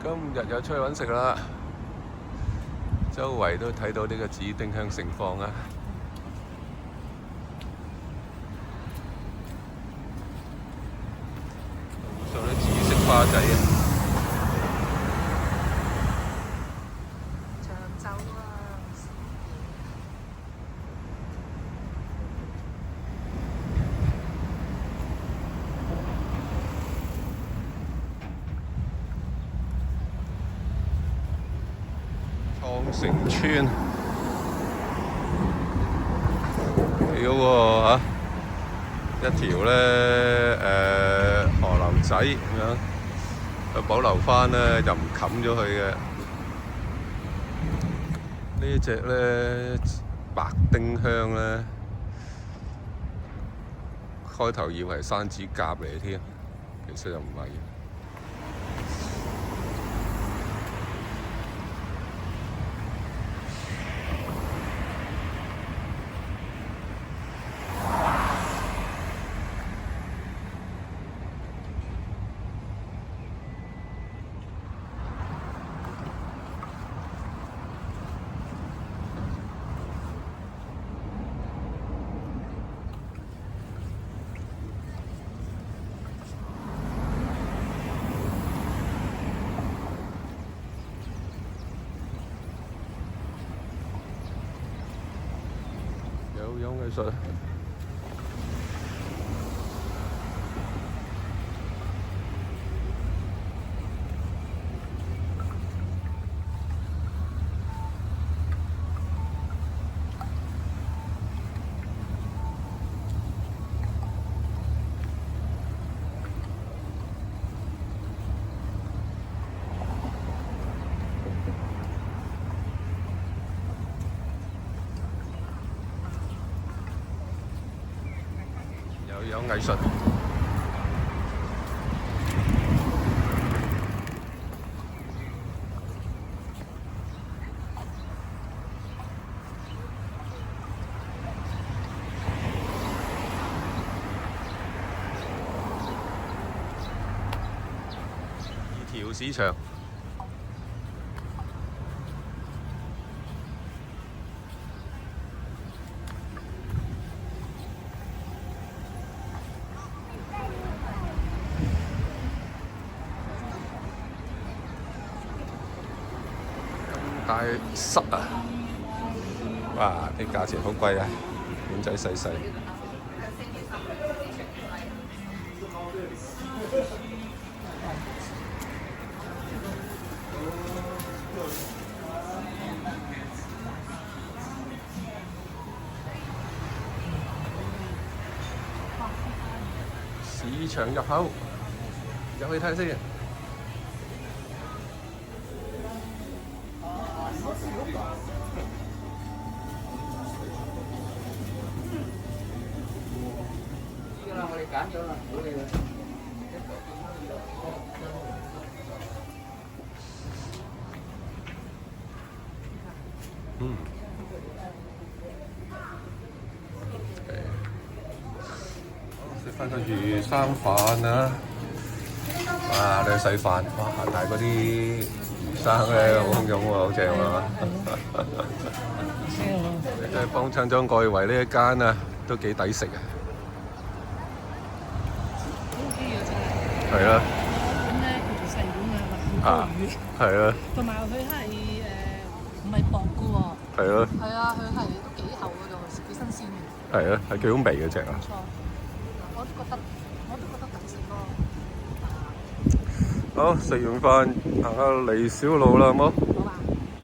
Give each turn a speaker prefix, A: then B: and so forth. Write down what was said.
A: 今日又出去揾食啦，周圍都睇到呢個紫丁香盛放啊！仲有啲紫色花仔啊！
B: 長洲啊！
A: 創城村幾好喎嚇，一條咧河流仔咁樣，佢保留翻咧就唔冚咗佢嘅。呢隻咧白丁香咧，開頭以為係山指甲嚟添，其實又唔係。有藝術。有藝術，二條市場。大塞啊！哇！啲價錢好貴啊，碗仔細細。市場入口，入去睇先。
C: 我哋揀咗啦，好嘅。食翻個魚生飯啊！哇，你細飯，哇，但係嗰啲魚生咧好洶湧喎，好正喎！即係幫襯咗外圍呢一間啊，都幾抵食啊！係啊，
B: 咁咧叫做細碗啊，好多魚。
A: 係啊，
B: 同埋佢係唔係薄嘅喎。
A: 係咯。
B: 係啊，佢係都幾厚嗰度，幾新鮮嘅。
A: 係啊，係幾好味嘅隻啊！
B: 冇錯，我都覺得抵食咯。
A: 好，食完飯行下離小路啦，好冇？